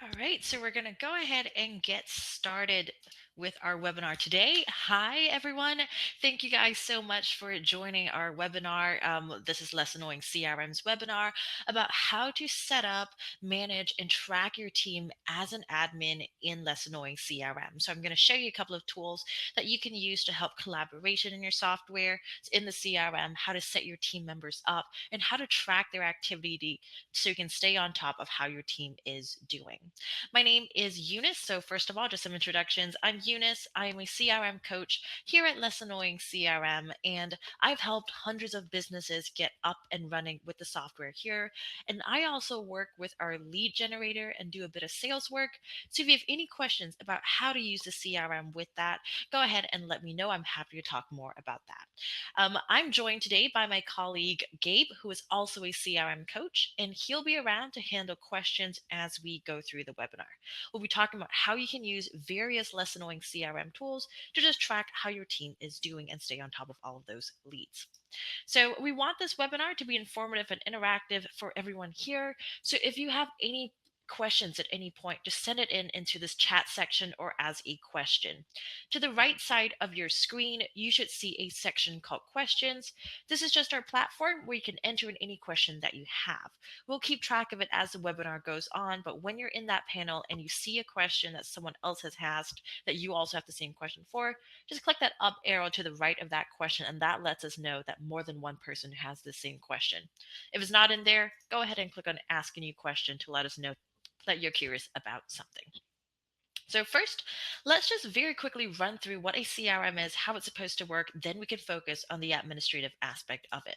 All right, so we're going to go ahead and get started with our webinar today. Hi, everyone. Thank you guys so much for joining our webinar. This is Less Annoying CRM's webinar about how to set up, manage, and track your team as an admin in Less Annoying CRM. So I'm going to show you a couple of tools that you can use to help collaboration in your software, in the CRM, how to set your team members up, and how to track their activity so you can stay on top of how your team is doing. My name is Eunice. So, first of all, just some introductions. I'm Eunice. I am a CRM coach here at Less Annoying CRM, and I've helped hundreds of businesses get up and running with the software here. And I also work with our lead generator and do a bit of sales work. So, if you have any questions about how to use the CRM with that, go ahead and let me know. I'm happy to talk more about that. I'm joined today by my colleague Gabe, who is also a CRM coach, and he'll be around to handle questions as we go through the webinar. We'll be talking about how you can use various less annoying CRM tools to just track how your team is doing and stay on top of all of those leads. So, we want this webinar to be informative and interactive for everyone here. So, if you have any questions at any point, just send it into this chat section or as a question. To the right side of your screen, you should see a section called questions. This is just our platform where you can enter in any question that you have. We'll keep track of it as the webinar goes on, but when you're in that panel and you see a question that someone else has asked that you also have the same question for, just click that up arrow to the right of that question, and that lets us know that more than one person has the same question. If it's not in there, go ahead and click on Ask a New Question to let us know that you're curious about something. So first, let's just very quickly run through what a CRM is, how it's supposed to work, then we can focus on the administrative aspect of it.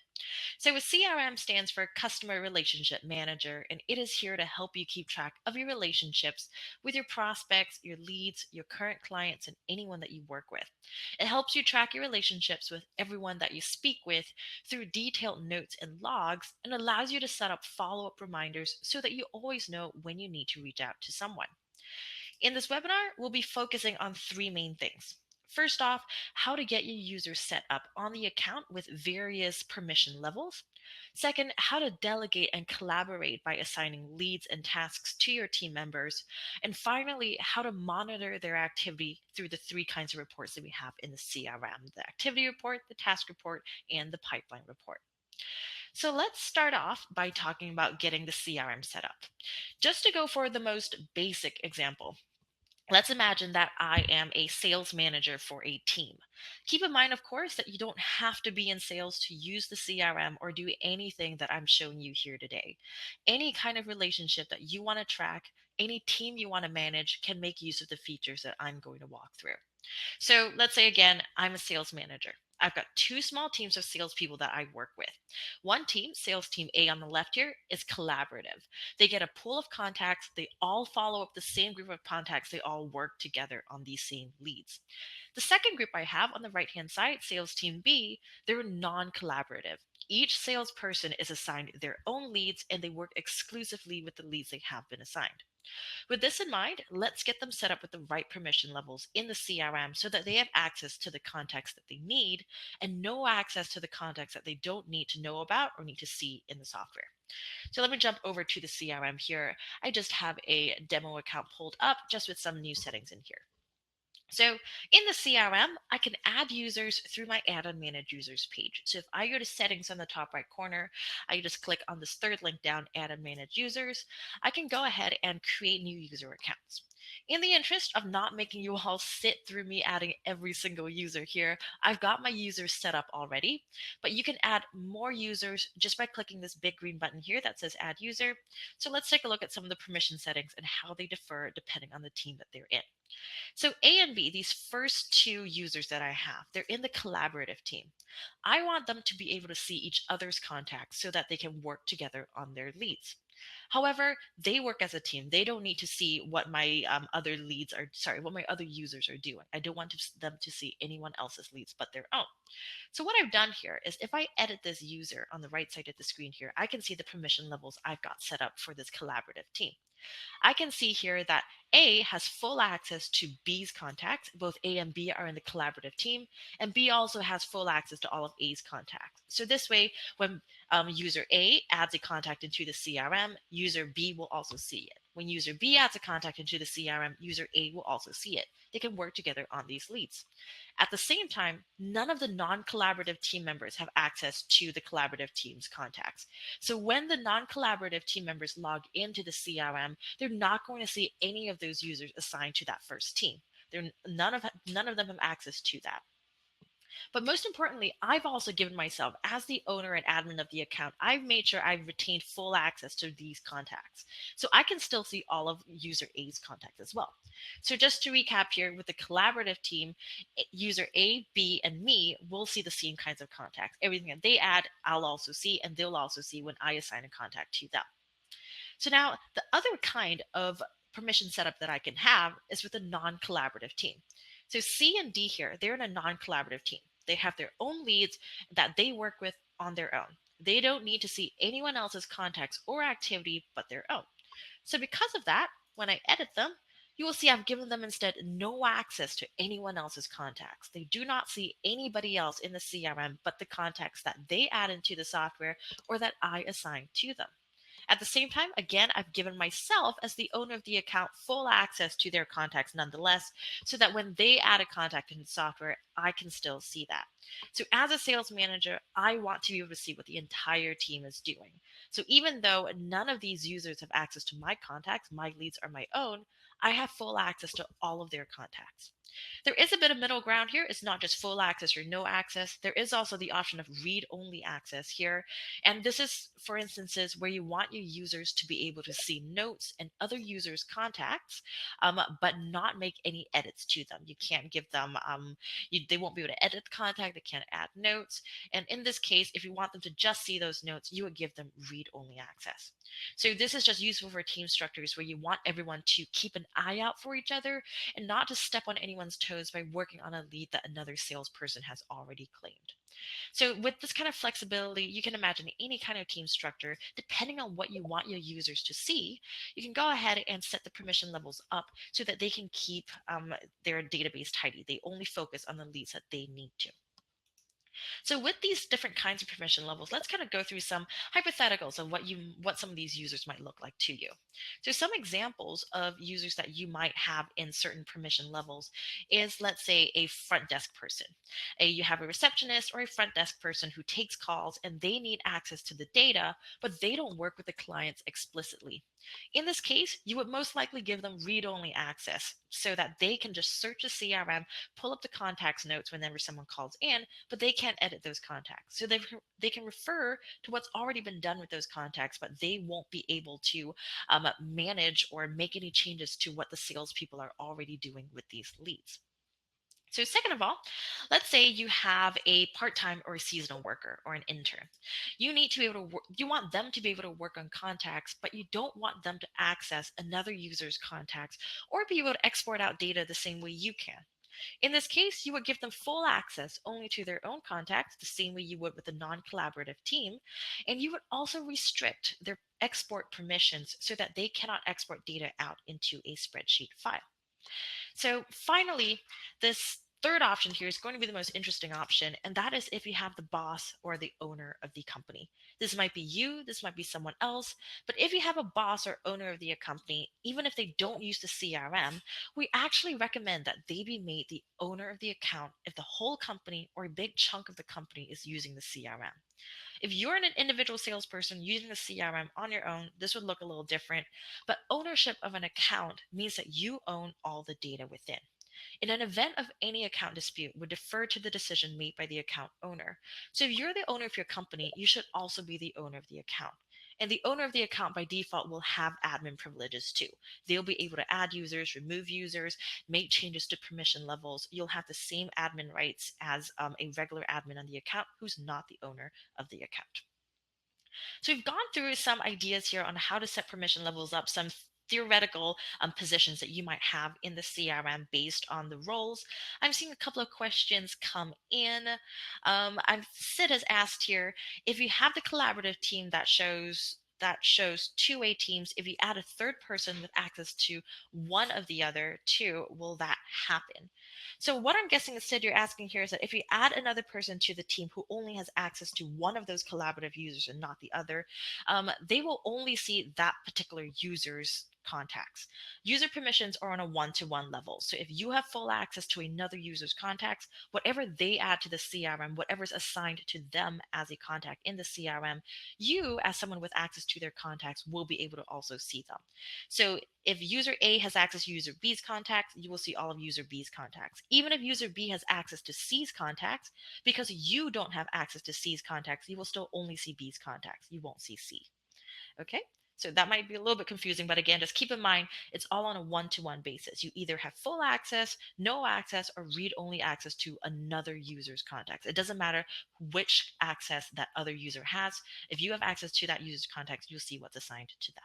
So a CRM stands for Customer Relationship Manager, and it is here to help you keep track of your relationships with your prospects, your leads, your current clients, and anyone that you work with. It helps you track your relationships with everyone that you speak with through detailed notes and logs, and allows you to set up follow-up reminders so that you always know when you need to reach out to someone. In this webinar, we'll be focusing on three main things. First off, how to get your users set up on the account with various permission levels. Second, how to delegate and collaborate by assigning leads and tasks to your team members. And finally, how to monitor their activity through the three kinds of reports that we have in the CRM: the activity report, the task report, and the pipeline report. So let's start off by talking about getting the CRM set up. Just to go for the most basic example, let's imagine that I am a sales manager for a team. Keep in mind, of course, that you don't have to be in sales to use the CRM or do anything that I'm showing you here today. Any kind of relationship that you want to track, any team you want to manage can make use of the features that I'm going to walk through. So let's say again, I'm a sales manager. I've got two small teams of salespeople that I work with. One team, sales team A on the left here, is collaborative. They get a pool of contacts. They all follow up the same group of contacts. They all work together on these same leads. The second group I have on the right hand side, sales team B, they're non collaborative. Each salesperson is assigned their own leads and they work exclusively with the leads they have been assigned. With this in mind, let's get them set up with the right permission levels in the CRM so that they have access to the contacts that they need and no access to the contacts that they don't need to know about or need to see in the software. So let me jump over to the CRM here. I just have a demo account pulled up just with some new settings in here. So in the CRM, I can add users through my add and manage users page. So if I go to settings on the top right corner, I just click on this third link down, add and manage users. I can go ahead and create new user accounts. In the interest of not making you all sit through me adding every single user here, I've got my users set up already, but you can add more users just by clicking this big green button here that says add user. So let's take a look at some of the permission settings and how they differ depending on the team that they're in. So A and B, these first two users that I have, they're in the collaborative team. I want them to be able to see each other's contacts so that they can work together on their leads. However, they work as a team. They don't need to see what my other leads are, sorry, what my other users are doing. I don't want them to see anyone else's leads but their own. So what I've done here is if I edit this user on the right side of the screen here, I can see the permission levels I've got set up for this collaborative team. I can see here that A has full access to B's contacts. Both A and B are in the collaborative team, and B also has full access to all of A's contacts. So this way, when user A adds a contact into the CRM, user B will also see it. When user B adds a contact into the CRM, user A will also see it. They can work together on these leads. At the same time, none of the non-collaborative team members have access to the collaborative team's contacts. So when the non-collaborative team members log into the CRM, they're not going to see any of those users assigned to that first team. None of them have access to that. But most importantly, I've also given myself, as the owner and admin of the account, I've made sure I've retained full access to these contacts. So I can still see all of user A's contacts as well. So just to recap here, with the collaborative team, user A, B, and me will see the same kinds of contacts. Everything that they add, I'll also see, and they'll also see when I assign a contact to them. So now the other kind of permission setup that I can have is with a non-collaborative team. So C and D here, they're in a non-collaborative team. They have their own leads that they work with on their own. They don't need to see anyone else's contacts or activity but their own. So because of that, when I edit them, you will see I've given them instead no access to anyone else's contacts. They do not see anybody else in the CRM but the contacts that they add into the software or that I assign to them. At the same time, again, I've given myself, as the owner of the account, full access to their contacts nonetheless, so that when they add a contact in the software, I can still see that. So as a sales manager, I want to be able to see what the entire team is doing. So even though none of these users have access to my contacts, my leads are my own, I have full access to all of their contacts. There is a bit of middle ground here. It's not just full access or no access. There is also the option of read only access here. And this is for instances where you want your users to be able to see notes and other users' contacts, but not make any edits to them. You can't give them, they won't be able to edit the contact. They can't add notes. And in this case, if you want them to just see those notes, you would give them read only access. So this is just useful for team structures where you want everyone to keep an eye out for each other and not to step on anyone's toes by working on a lead that another salesperson has already claimed. So with this kind of flexibility, you can imagine any kind of team structure, depending on what you want your users to see, you can go ahead and set the permission levels up so that they can keep their database tidy. They only focus on the leads that they need to. So with these different kinds of permission levels, let's kind of go through some hypotheticals of what some of these users might look like to you. So some examples of users that you might have in certain permission levels is, let's say, a front desk person. You have a receptionist or a front desk person who takes calls and they need access to the data, but they don't work with the clients explicitly. In this case, you would most likely give them read-only access so that they can just search the CRM, pull up the contacts notes whenever someone calls in, but they can't edit those contacts. So they can refer to what's already been done with those contacts, but they won't be able to manage or make any changes to what the salespeople are already doing with these leads. So second of all, let's say you have a part-time or a seasonal worker or an intern. You need to be able to work, you want them to be able to work on contacts, but you don't want them to access another user's contacts or be able to export out data the same way you can. In this case, you would give them full access only to their own contacts, the same way you would with a non-collaborative team, and you would also restrict their export permissions so that they cannot export data out into a spreadsheet file. So finally, this third option here is going to be the most interesting option, and that is if you have the boss or the owner of the company. This might be you, this might be someone else, but if you have a boss or owner of the company, even if they don't use the CRM, we actually recommend that they be made the owner of the account if the whole company or a big chunk of the company is using the CRM. If you're an individual salesperson using the CRM on your own, this would look a little different, but ownership of an account means that you own all the data within. In an event of any account dispute, would defer to the decision made by the account owner. So if you're the owner of your company, you should also be the owner of the account. And the owner of the account by default will have admin privileges too. They'll be able to add users, remove users, make changes to permission levels. You'll have the same admin rights as a regular admin on the account who's not the owner of the account. So we've gone through some ideas here on how to set permission levels up, some theoretical positions that you might have in the CRM based on the roles. I'm seeing a couple of questions come in. Sid has asked here, if you have the collaborative team that shows two-way teams, if you add a third person with access to one of the other two, will that happen? So what I'm guessing instead you're asking here is that if you add another person to the team who only has access to one of those collaborative users and not the other, they will only see that particular user's contacts. User permissions are on a one-to-one level. So if you have full access to another user's contacts, whatever they add to the CRM, whatever's assigned to them as a contact in the CRM, you, as someone with access to their contacts, will be able to also see them. So if user A has access to user B's contacts, you will see all of user B's contacts. Even if user B has access to C's contacts, because you don't have access to C's contacts, you will still only see B's contacts. You won't see C. Okay? So that might be a little bit confusing, but again, just keep in mind it's all on a one-to-one basis. You either have full access, no access, or read-only access to another user's contacts. It doesn't matter which access that other user has. If you have access to that user's contacts, you'll see what's assigned to them.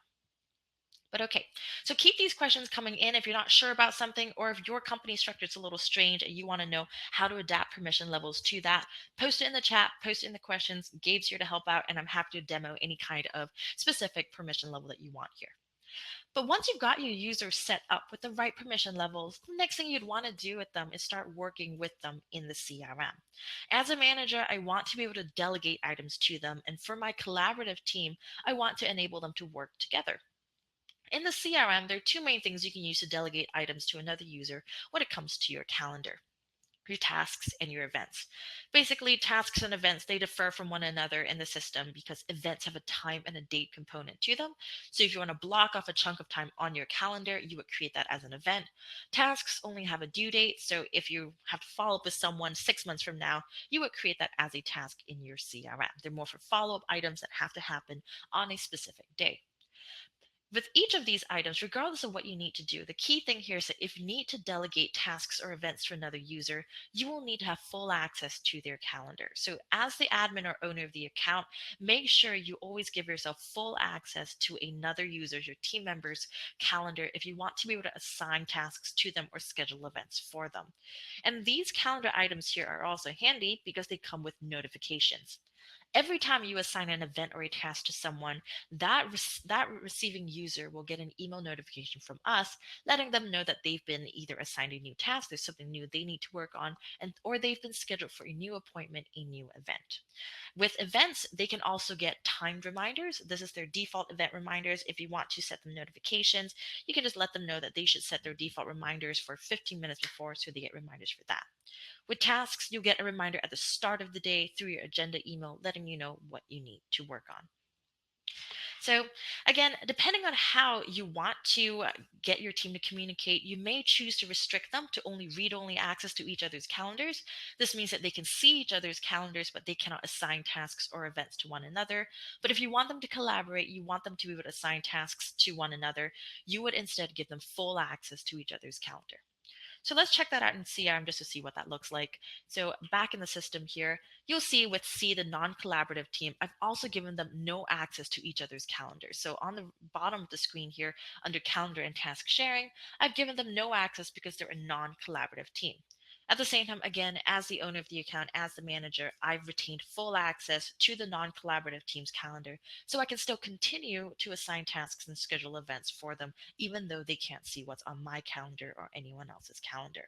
But okay, so keep these questions coming in if you're not sure about something, or if your company structure is a little strange and you want to know how to adapt permission levels to that. Post it in the chat, post it in the questions. Gabe's here to help out, and I'm happy to demo any kind of specific permission level that you want here. But once you've got your users set up with the right permission levels, the next thing you'd want to do with them is start working with them in the CRM. As a manager, I want to be able to delegate items to them, and for my collaborative team, I want to enable them to work together. In the CRM, there are two main things you can use to delegate items to another user when it comes to your calendar: your tasks and your events. Basically, tasks and events, they differ from one another in the system because events have a time and a date component to them. So if you want to block off a chunk of time on your calendar, you would create that as an event. Tasks only have a due date. So if you have to follow up with someone 6 months from now, you would create that as a task in your CRM. They're more for follow-up items that have to happen on a specific day. With each of these items, regardless of what you need to do, the key thing here is that if you need to delegate tasks or events to another user, you will need to have full access to their calendar. So as the admin or owner of the account, make sure you always give yourself full access to another user's, your team member's calendar, if you want to be able to assign tasks to them or schedule events for them. And these calendar items here are also handy because they come with notifications. Every time you assign an event or a task to someone, that receiving user will get an email notification from us letting them know that they've been either assigned a new task, there's something new they need to work on, and or they've been scheduled for a new appointment, a new event. With events, they can also get timed reminders. This is their default event reminders. If you want to set them notifications, you can just let them know that they should set their default reminders for 15 minutes before so they get reminders for that. With tasks, you'll get a reminder at the start of the day through your agenda email letting you know what you need to work on. So, again, depending on how you want to get your team to communicate, you may choose to restrict them to only read only access to each other's calendars. This means that they can see each other's calendars, but they cannot assign tasks or events to one another. But if you want them to collaborate, you want them to be able to assign tasks to one another, you would instead give them full access to each other's calendar. So let's check that out in CRM just to see what that looks like. So back in the system here, you'll see with C, the non-collaborative team, I've also given them no access to each other's calendars. So on the bottom of the screen here, under calendar and task sharing, I've given them no access because they're a non-collaborative team. At the same time, again, as the owner of the account, as the manager, I've retained full access to the non-collaborative team's calendar, so I can still continue to assign tasks and schedule events for them, even though they can't see what's on my calendar or anyone else's calendar.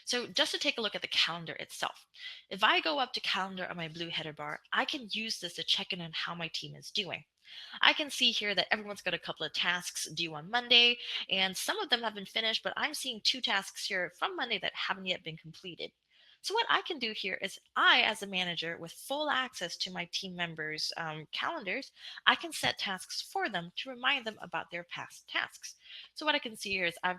So just to take a look at the calendar itself, if I go up to calendar on my blue header bar, I can use this to check in on how my team is doing. I can see here that everyone's got a couple of tasks due on Monday, and some of them have been finished, but I'm seeing two tasks here from Monday that haven't yet been completed. So what I can do here is I, as a manager with full access to my team members' calendars, I can set tasks for them to remind them about their past tasks. So what I can see here is I've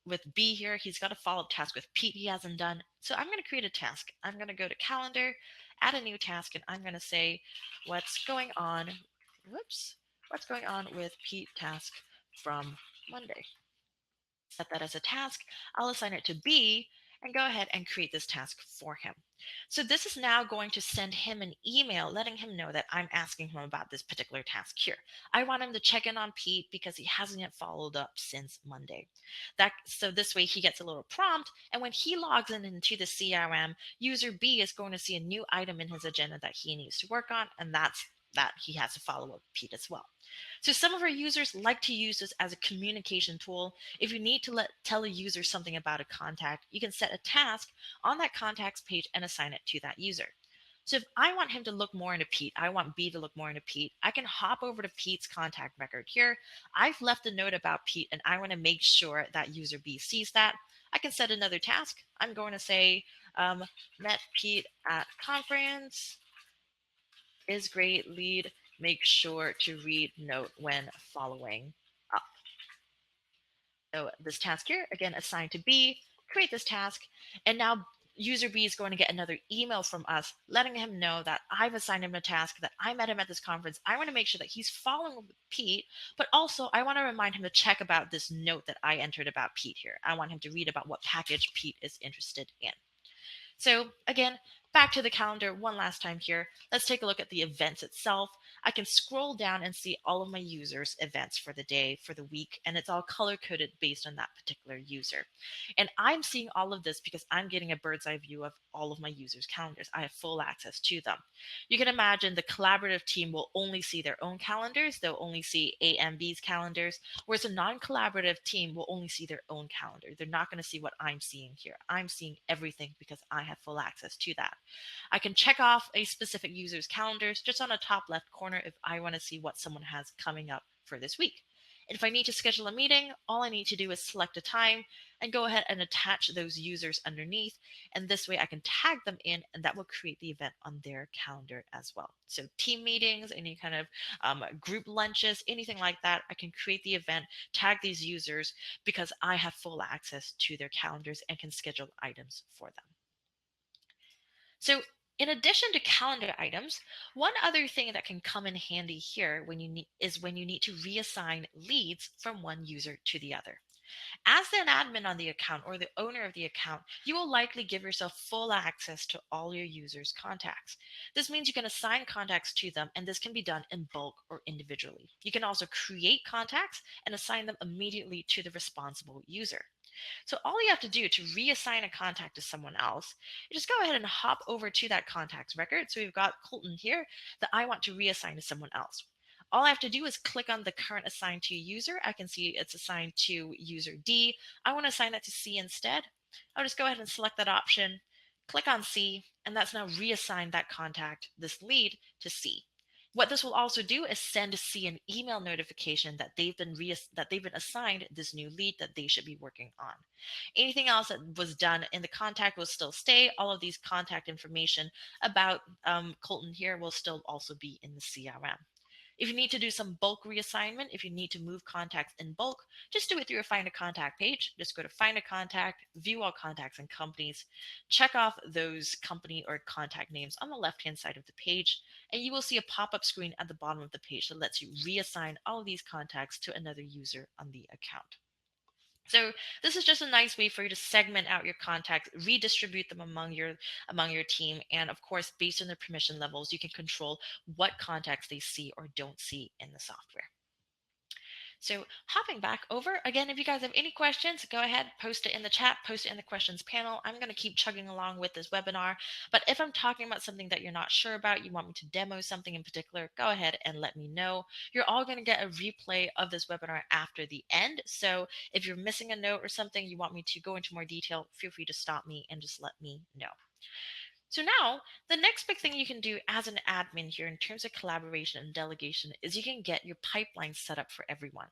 with B here, he's got a follow-up task with Pete he hasn't done. So I'm going to create a task. I'm going to go to calendar, add a new task, and I'm going to say what's going on what's going on with Pete task from Monday. Set that as a task. I'll assign it to B and go ahead and create this task for him. So this is now going to send him an email letting him know that I'm asking him about this particular task here. I want him to check in on Pete because he hasn't yet followed up since Monday. So this way he gets a little prompt, and when he logs in into the CRM, user B is going to see a new item in his agenda that he needs to work on, and that's that he has to follow up Pete as well. So some of our users like to use this as a communication tool. If you need to tell a user something about a contact, you can set a task on that contacts page and assign it to that user. So if I want him to look more into Pete, I want B to look more into Pete, I can hop over to Pete's contact record here. I've left a note about Pete and I want to make sure that user B sees that. I can set another task. I'm going to say, met Pete at conference, is great lead. Make sure to read note when following up. So this task here, again, assigned to B, create this task, and now user B is going to get another email from us letting him know that I've assigned him a task, that I met him at this conference. I want to make sure that he's following with Pete, but also I want to remind him to check about this note that I entered about Pete here. I want him to read about what package Pete is interested in. So again, back to the calendar one last time here. Let's take a look at the events itself. I can scroll down and see all of my users' events for the day, for the week, and it's all color coded based on that particular user. And I'm seeing all of this because I'm getting a bird's eye view of all of my users' calendars. I have full access to them. You can imagine the collaborative team will only see their own calendars. They'll only see A and B's calendars, whereas a non-collaborative team will only see their own calendar. They're not going to see what I'm seeing here. I'm seeing everything because I have full access to that. I can check off a specific user's calendars just on the top left corner if I want to see what someone has coming up for this week. And if I need to schedule a meeting, all I need to do is select a time and go ahead and attach those users underneath. And this way I can tag them in and that will create the event on their calendar as well. So team meetings, any kind of group lunches, anything like that, I can create the event, tag these users because I have full access to their calendars and can schedule items for them. So in addition to calendar items, one other thing that can come in handy here when you need to reassign leads from one user to the other. As an admin on the account or the owner of the account, you will likely give yourself full access to all your users' contacts. This means you can assign contacts to them, and this can be done in bulk or individually. You can also create contacts and assign them immediately to the responsible user. So all you have to do to reassign a contact to someone else, you just go ahead and hop over to that contacts record. So we've got Colton here that I want to reassign to someone else. All I have to do is click on the current assigned to user. I can see it's assigned to user D. I want to assign that to C instead. I'll just go ahead and select that option, click on C, and that's now reassigned that contact, this lead, to C. What this will also do is send C an email notification that they've been assigned this new lead that they should be working on. Anything else that was done in the contact will still stay. All of these contact information about Colton here will still also be in the CRM. If you need to do some bulk reassignment, if you need to move contacts in bulk, just do it through a Find a Contact page. Just go to Find a Contact, view all contacts and companies, check off those company or contact names on the left-hand side of the page, and you will see a pop-up screen at the bottom of the page that lets you reassign all of these contacts to another user on the account. So this is just a nice way for you to segment out your contacts, redistribute them among your team, and of course, based on their permission levels, you can control what contacts they see or don't see in the software. So hopping back over, again, if you guys have any questions, go ahead, post it in the chat, post it in the questions panel. I'm going to keep chugging along with this webinar. But if I'm talking about something that you're not sure about, you want me to demo something in particular, go ahead and let me know. You're all going to get a replay of this webinar after the end. So if you're missing a note or something, you want me to go into more detail, feel free to stop me and just let me know. So now the next big thing you can do as an admin here in terms of collaboration and delegation is you can get your pipeline set up for everyone.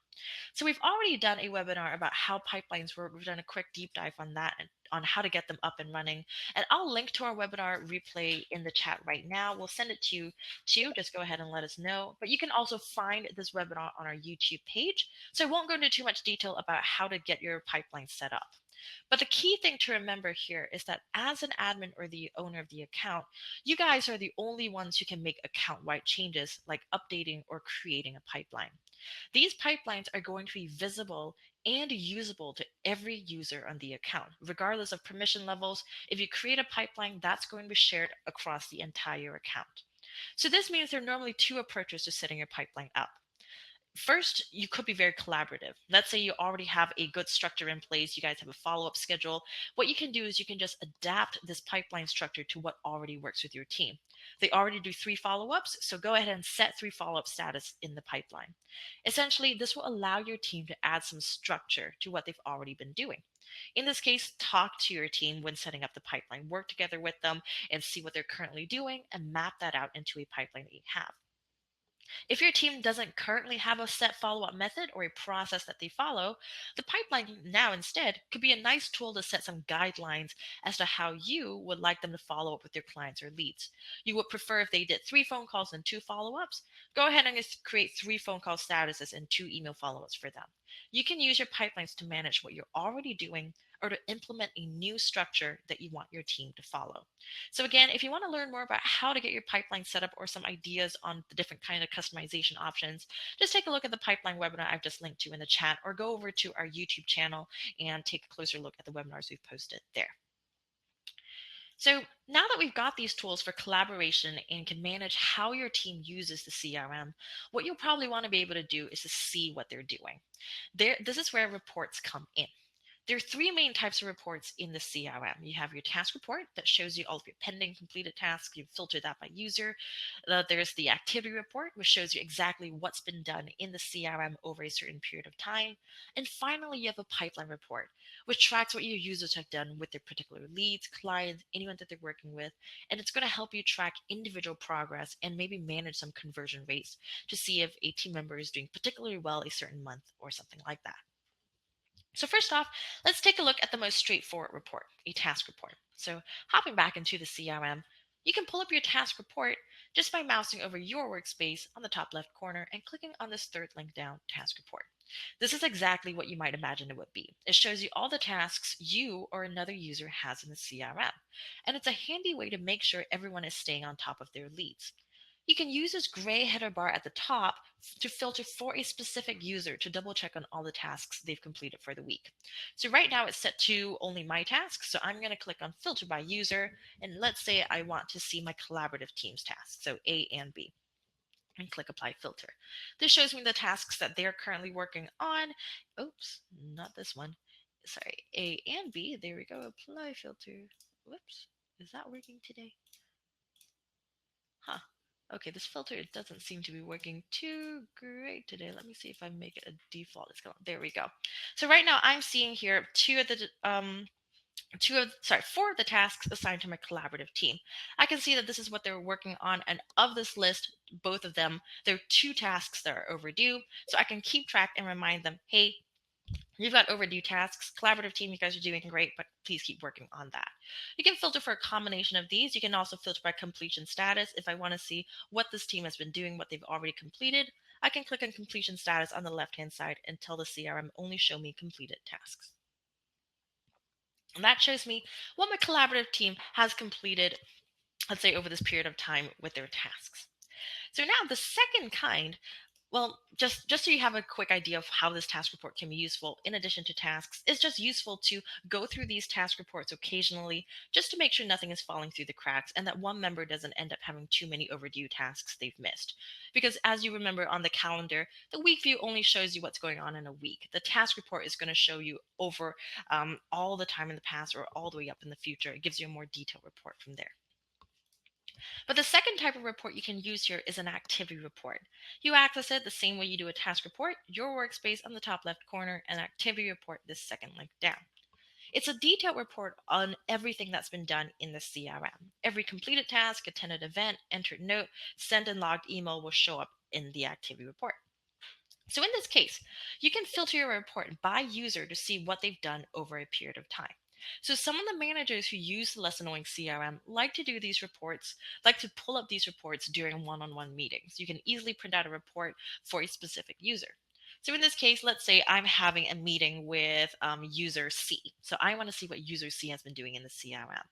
So we've already done a webinar about how pipelines work. We've done a quick deep dive on that and on how to get them up and running. And I'll link to our webinar replay in the chat right now. We'll send it to you too. Just go ahead and let us know. But you can also find this webinar on our YouTube page. So I won't go into too much detail about how to get your pipeline set up. But the key thing to remember here is that as an admin or the owner of the account, you guys are the only ones who can make account-wide changes like updating or creating a pipeline. These pipelines are going to be visible and usable to every user on the account, regardless of permission levels. If you create a pipeline, that's going to be shared across the entire account. So this means there are normally two approaches to setting your pipeline up. First, you could be very collaborative. Let's say you already have a good structure in place, you guys have a follow-up schedule. What you can do is you can just adapt this pipeline structure to what already works with your team. They already do 3 follow-ups, so go ahead and set 3 follow-up status in the pipeline. Essentially, this will allow your team to add some structure to what they've already been doing. In this case, talk to your team when setting up the pipeline, work together with them and see what they're currently doing and map that out into a pipeline that you have. If your team doesn't currently have a set follow up method or a process that they follow, the pipeline now instead could be a nice tool to set some guidelines as to how you would like them to follow up with your clients or leads. You would prefer if they did 3 phone calls and 2 follow ups? Go ahead and just create 3 phone call statuses and 2 email follow ups for them. You can use your pipelines to manage what you're already doing or to implement a new structure that you want your team to follow. So again, if you want to learn more about how to get your pipeline set up or some ideas on the different kind of customization options, just take a look at the pipeline webinar I've just linked to in the chat, or go over to our YouTube channel and take a closer look at the webinars we've posted there. So now that we've got these tools for collaboration and can manage how your team uses the CRM, what you'll probably want to be able to do is to see what they're doing. This is where reports come in. There are 3 main types of reports in the CRM. You have your task report that shows you all of your pending completed tasks. You filter that by user. There's the activity report, which shows you exactly what's been done in the CRM over a certain period of time. And finally, you have a pipeline report, which tracks what your users have done with their particular leads, clients, anyone that they're working with. And it's going to help you track individual progress and maybe manage some conversion rates to see if a team member is doing particularly well a certain month or something like that. So first off, let's take a look at the most straightforward report, a task report. So hopping back into the CRM, you can pull up your task report just by mousing over your workspace on the top left corner and clicking on this third link down, task report. This is exactly what you might imagine it would be. It shows you all the tasks you or another user has in the CRM. And it's a handy way to make sure everyone is staying on top of their leads. You can use this gray header bar at the top to filter for a specific user to double check on all the tasks they've completed for the week. So right now it's set to only my tasks. So I'm going to click on filter by user. And let's say I want to see my collaborative teams tasks. So A and B, and click apply filter. This shows me the tasks that they're currently working on. Oops, not this one. Sorry, A and B. There we go. Apply filter. Whoops. Is that working today? Huh. Okay, this filter doesn't seem to be working too great today. Let me see if I make it a default. It's going. There we go. So right now I'm seeing here four of the tasks assigned to my collaborative team. I can see that this is what they're working on, and of this list, both of them, there are 2 tasks that are overdue. So I can keep track and remind them, hey, you've got overdue tasks. Collaborative team, you guys are doing great, but please keep working on that. You can filter for a combination of these. You can also filter by completion status. If I want to see what this team has been doing, what they've already completed, I can click on completion status on the left-hand side and tell the CRM only show me completed tasks. And that shows me what my collaborative team has completed, let's say, over this period of time with their tasks. So now the second kind, well, just so you have a quick idea of how this task report can be useful in addition to tasks, it's just useful to go through these task reports occasionally just to make sure nothing is falling through the cracks and that one member doesn't end up having too many overdue tasks they've missed. Because as you remember on the calendar, the week view only shows you what's going on in a week. The task report is going to show you over all the time in the past or all the way up in the future. It gives you a more detailed report from there. But the second type of report you can use here is an activity report. You access it the same way you do a task report, your workspace on the top left corner, and activity report this second link down. It's a detailed report on everything that's been done in the CRM. Every completed task, attended event, entered note, sent and logged email will show up in the activity report. So in this case, you can filter your report by user to see what they've done over a period of time. So some of the managers who use the Less Annoying CRM like to do these reports, like to pull up these reports during one-on-one meetings. You can easily print out a report for a specific user. So in this case, let's say I'm having a meeting with user C. So I want to see what user C has been doing in the CRM.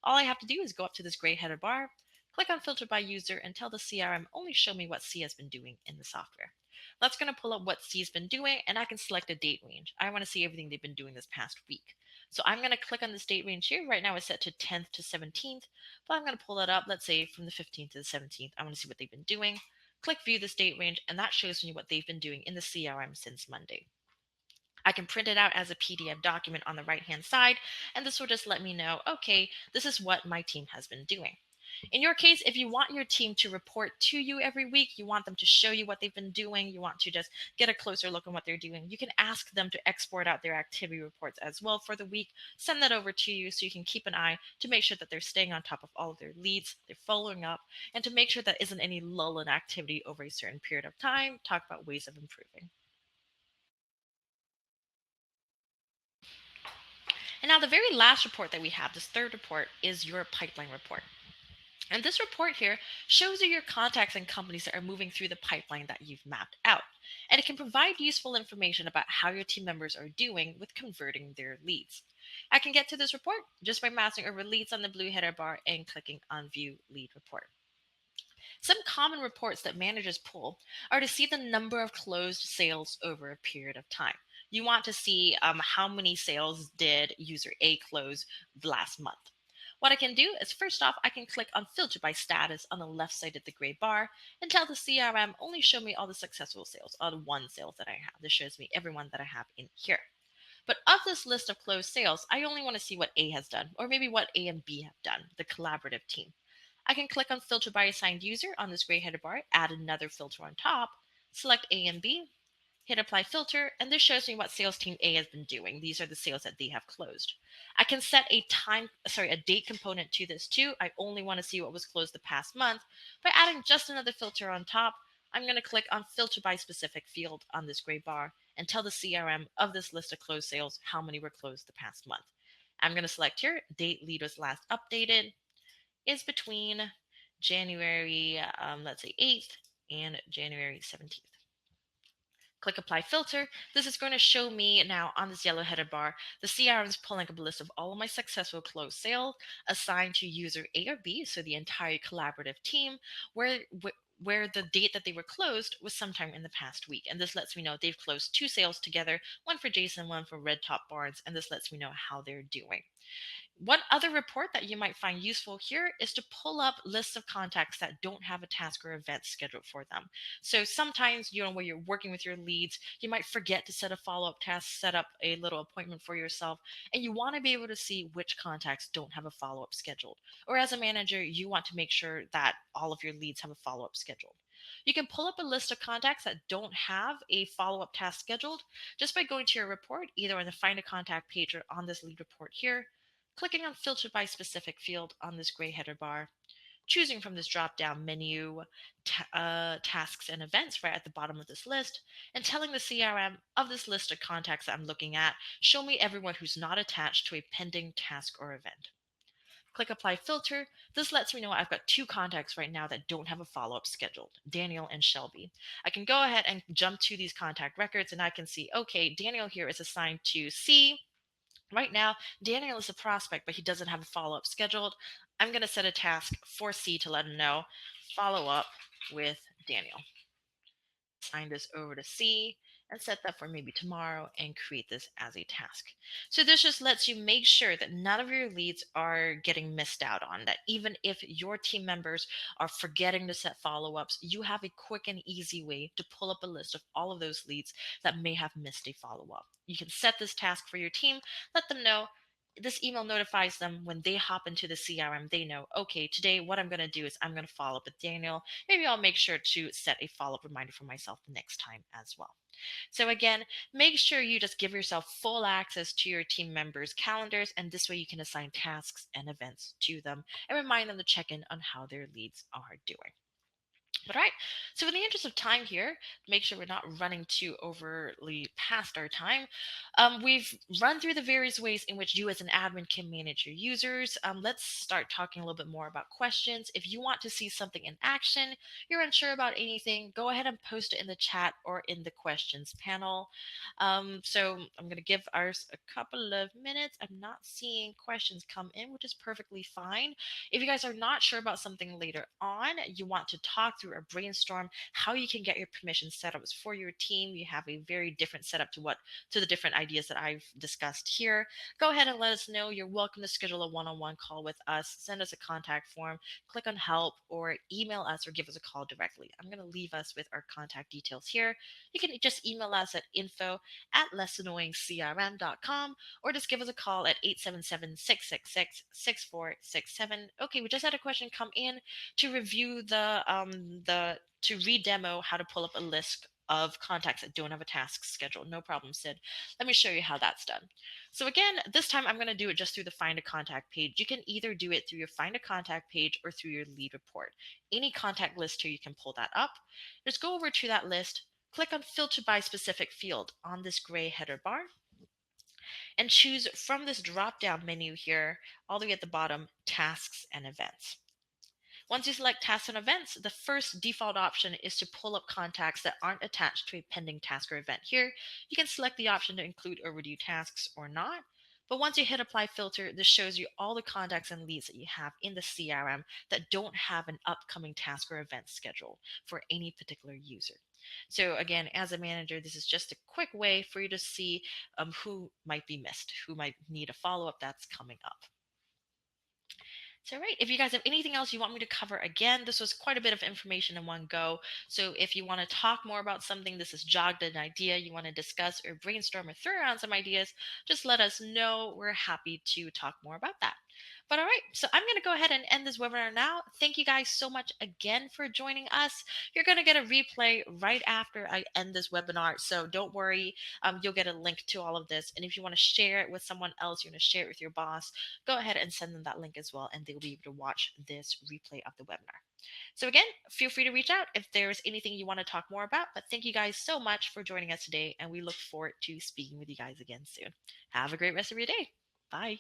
All I have to do is go up to this gray header bar, click on filter by user, and tell the CRM only show me what C has been doing in the software. That's going to pull up what C's been doing, and I can select a date range. I want to see everything they've been doing this past week. So I'm going to click on this date range here. Right now it's set to 10th to 17th, but I'm going to pull that up. Let's say from the 15th to the 17th. I want to see what they've been doing. click view this date range, and that shows me what they've been doing in the CRM since Monday. I can print it out as a PDF document on the right hand side, and this will just let me know, okay, this is what my team has been doing. In your case, if you want your team to report to you every week, you want them to show you what they've been doing, you want to just get a closer look on what they're doing, you can ask them to export out their activity reports as well for the week, send that over to you so you can keep an eye to make sure that they're staying on top of all of their leads, they're following up, and to make sure that isn't any lull in activity over a certain period of time. Talk about ways of improving. And now the very last report that we have, this third report, is your pipeline report. And this report here shows you your contacts and companies that are moving through the pipeline that you've mapped out. And it can provide useful information about how your team members are doing with converting their leads. I can get to this report just by mousing over leads on the blue header bar and clicking on view lead report. Some common reports that managers pull are to see the number of closed sales over a period of time. You want to see how many sales did user A close last month. What I can do is, first off, I can click on filter by status on the left side of the gray bar and tell the CRM only show me all the successful sales, all the one sales that I have. This shows me everyone that I have in here. But of this list of closed sales, I only want to see what A has done, or maybe what A and B have done, the collaborative team. I can click on filter by assigned user on this gray header bar, add another filter on top, select A and B, hit apply filter, and this shows me what sales team A has been doing. These are the sales that they have closed. I can set a date component to this too. I only want to see what was closed the past month. By adding just another filter on top, I'm going to click on filter by specific field on this gray bar and tell the CRM of this list of closed sales how many were closed the past month. I'm going to select here, date lead was last updated is between January, let's say 8th and January 17th. Click apply filter. This is going to show me now on this yellow header bar, the CRM is pulling up a list of all of my successful closed sales assigned to user A or B, so the entire collaborative team, where the date that they were closed was sometime in the past week. And this lets me know they've closed two sales together, one for Jason, one for Red Top Barnes, and this lets me know how they're doing. One other report that you might find useful here is to pull up lists of contacts that don't have a task or event scheduled for them. So sometimes, when you're working with your leads, you might forget to set a follow-up task, set up a little appointment for yourself, and you want to be able to see which contacts don't have a follow-up scheduled. Or as a manager, you want to make sure that all of your leads have a follow-up scheduled. You can pull up a list of contacts that don't have a follow-up task scheduled just by going to your report, either on the Find a Contact page or on this lead report here, clicking on filter by specific field on this gray header bar, choosing from this drop down menu tasks and events right at the bottom of this list, and telling the CRM of this list of contacts that I'm looking at, show me everyone who's not attached to a pending task or event. Click apply filter. This lets me know I've got two contacts right now that don't have a follow-up scheduled, Daniel and Shelby. I can go ahead and jump to these contact records and I can see, okay, Daniel here is assigned to C. Right now, Daniel is a prospect, but he doesn't have a follow-up scheduled. I'm going to set a task for C to let him know, follow up with Daniel. Assign this over to C and set that for maybe tomorrow and create this as a task. So this just lets you make sure that none of your leads are getting missed out on, that even if your team members are forgetting to set follow-ups, you have a quick and easy way to pull up a list of all of those leads that may have missed a follow-up. You can set this task for your team, let them know. This email notifies them when they hop into the CRM. They know, okay, today what I'm going to do is I'm going to follow up with Daniel. Maybe I'll make sure to set a follow-up reminder for myself the next time as well. So again, make sure you just give yourself full access to your team members' calendars, and this way you can assign tasks and events to them and remind them to check in on how their leads are doing. All right. So in the interest of time here, make sure we're not running too overly past our time. We've run through the various ways in which you as an admin can manage your users. Let's start talking a little bit more about questions. If you want to see something in action, you're unsure about anything, go ahead and post it in the chat or in the questions panel. So I'm going to give ours a couple of minutes. I'm not seeing questions come in, which is perfectly fine. If you guys are not sure about something later on, you want to talk through a brainstorm how you can get your permission setups for your team. You have a very different setup to the different ideas that I've discussed here. Go ahead and let us know. You're welcome to schedule a one-on-one call with us. Send us a contact form, click on help, or email us or give us a call directly. I'm going to leave us with our contact details here. You can just email us at info@lessannoyingcrm.com or just give us a call at 877-666-6467. Okay, we just had a question come in to review to re-demo how to pull up a list of contacts that don't have a task schedule. No problem, Sid. Let me show you how that's done. So again, this time I'm going to do it just through the Find a Contact page. You can either do it through your Find a Contact page or through your lead report. Any contact list here, you can pull that up. Just go over to that list, click on Filter by Specific Field on this gray header bar, and choose from this drop down menu here, all the way at the bottom, Tasks and Events. Once you select tasks and events, the first default option is to pull up contacts that aren't attached to a pending task or event. Here, you can select the option to include overdue tasks or not. But once you hit apply filter, this shows you all the contacts and leads that you have in the CRM that don't have an upcoming task or event schedule for any particular user. So again, as a manager, this is just a quick way for you to see who might be missed, who might need a follow-up that's coming up. So, right, if you guys have anything else you want me to cover, again, this was quite a bit of information in one go. So, if you want to talk more about something, this has jogged an idea you want to discuss or brainstorm or throw around some ideas, just let us know. We're happy to talk more about that. But all right, so I'm going to go ahead and end this webinar now. Thank you guys so much again for joining us. You're going to get a replay right after I end this webinar. So, don't worry, you'll get a link to all of this. And if you want to share it with someone else, you want to share it with your boss, go ahead and send them that link as well, and they'll be able to watch this replay of the webinar. So again, feel free to reach out if there's anything you want to talk more about. But thank you guys so much for joining us today, and we look forward to speaking with you guys again soon. Have a great rest of your day. Bye.